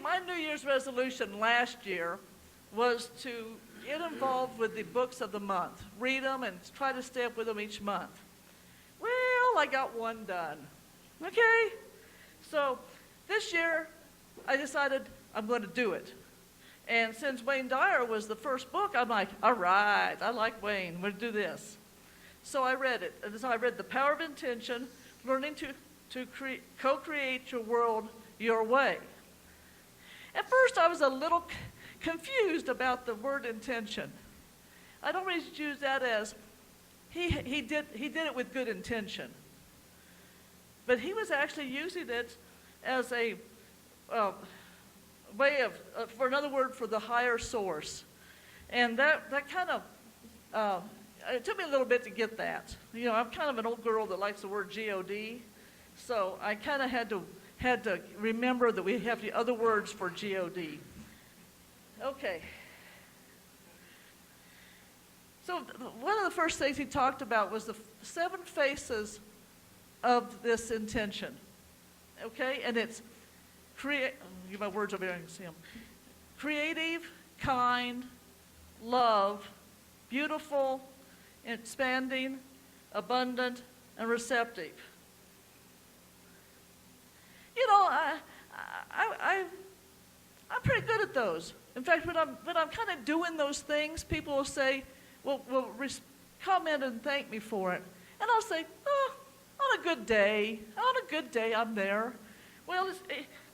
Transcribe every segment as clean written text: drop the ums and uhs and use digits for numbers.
my New Year's resolution last year was to get involved with the books of the month, read them, and try to stay up with them each month. Well, I got one done. Okay? So this year, I decided I'm going to do it. And since Wayne Dyer was the first book, I'm like, all right, I like Wayne. I'm going to do this. So I read it. And so I read The Power of Intention, Learning to Co-Create Your World Your Way. At first, I was a little confused about the word intention. I'd always use that as he did it with good intention. But he was actually using it as a way of, for another word for the higher source. And that kind of, it took me a little bit to get that. You know, I'm kind of an old girl that likes the word G-O-D. So I kind of had to remember that we have the other words for G-O-D. Okay. So one of the first things he talked about was the 7 faces of this intention. Okay? And it's I'll get my words over here, I can see them. Creative, kind, love, beautiful, expanding, abundant, and receptive. You know, I'm pretty good at those. In fact, when I'm kind of doing those things, people will say, will comment and thank me for it. And I'll say, oh, on a good day, I'm there. Well,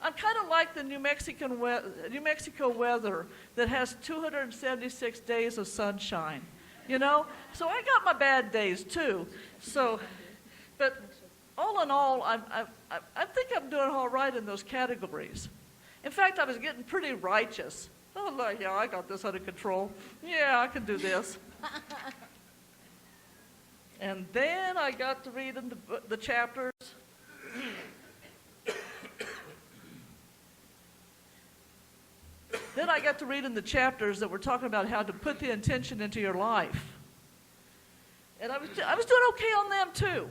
I'm kind of like the New Mexico weather that has 276 days of sunshine, you know? So I got my bad days too. So, but all in all, I think I'm doing all right in those categories. In fact, I was getting pretty righteous. Oh, look, yeah, I got this under control. Yeah, I can do this. And then I got to read in the chapters. Then I got to read in the chapters that were talking about how to put the intention into your life. And I was doing okay on them too.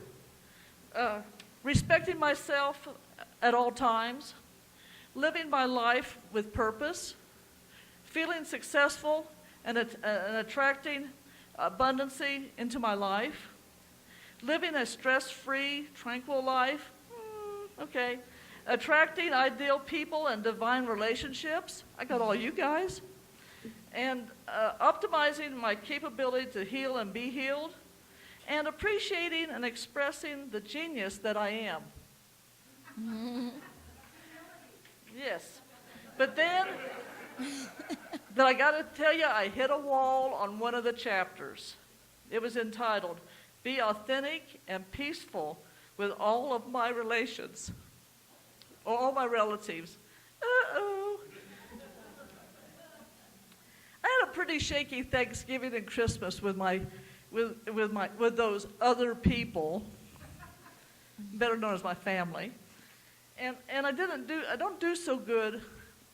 Respecting myself at all times, living my life with purpose, feeling successful and attracting abundancy into my life, living a stress-free, tranquil life, okay, attracting ideal people and divine relationships. I got all you guys. And optimizing my capability to heal and be healed, and appreciating and expressing the genius that I am. Yes. But then I got to tell you, I hit a wall on one of the chapters. It was entitled, Be Authentic and Peaceful with All of My Relations. All my relatives. Uh-oh. I had a pretty shaky Thanksgiving and Christmas with those other people, better known as my family, and I don't do so good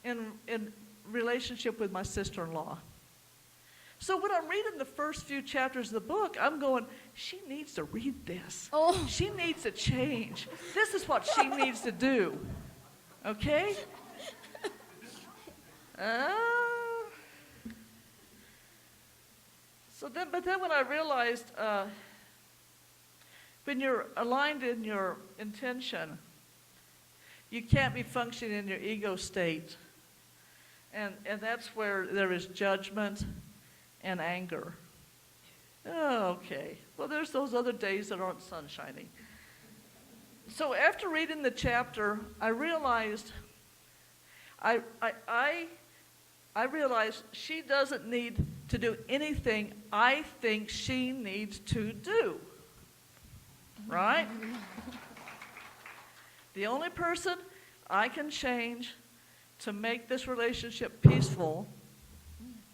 in relationship with my sister-in-law. So when I'm reading the first few chapters of the book, I'm going, she needs to read this. Oh. She needs to change. This is what she needs to do. Okay? But then when I realized when you're aligned in your intention, you can't be functioning in your ego state. And that's where there is judgment and anger. Oh, okay. Well, there's those other days that aren't sunshiny. So after reading the chapter, I realized realized she doesn't need to do anything I think she needs to do. Right? The only person I can change to make this relationship peaceful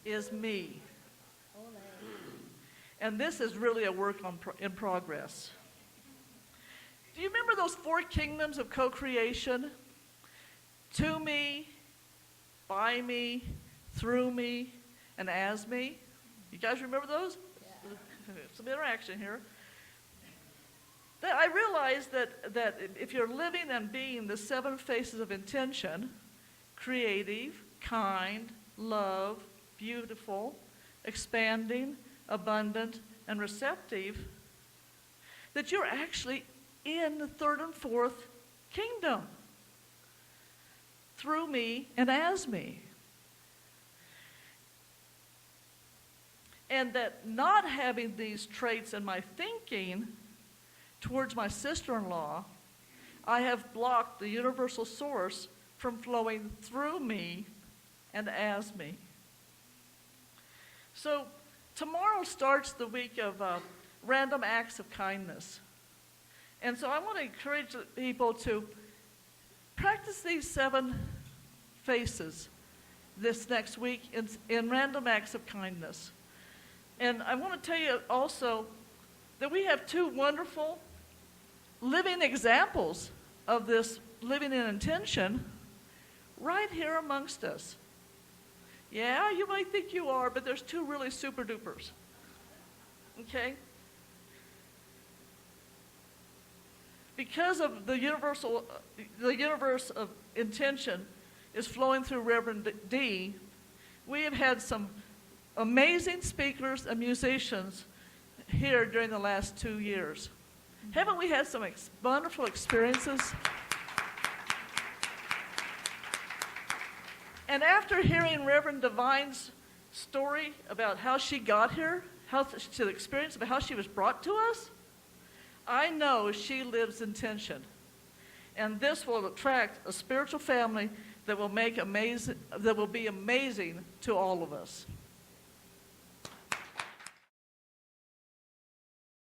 is me. And this is really a work in progress. Do you remember those 4 kingdoms of co-creation? To me, by me, through me, and as me. You guys remember those? Yeah. Some interaction here. I realized that if you're living and being the 7 faces of intention, creative, kind, love, beautiful, expanding, abundant, and receptive, that you're actually in the third and fourth kingdom through me and as me. And that not having these traits in my thinking towards my sister-in-law, I have blocked the universal source from flowing through me and as me. So tomorrow starts the week of random acts of kindness. And so I want to encourage people to practice these 7 faces this next week in random acts of kindness. And I want to tell you also that we have 2 wonderful living examples of this living in intention right here amongst us. Yeah, you might think you are, but there's 2 really super dupers. Okay? Because of the universe of intention is flowing through Reverend D, we have had some amazing speakers and musicians here during the last 2 years. Haven't we had some wonderful experiences? And after hearing Reverend Divine's story about how she got here, the experience of how she was brought to us, I know she lives in tension. And this will attract a spiritual family that will be amazing to all of us.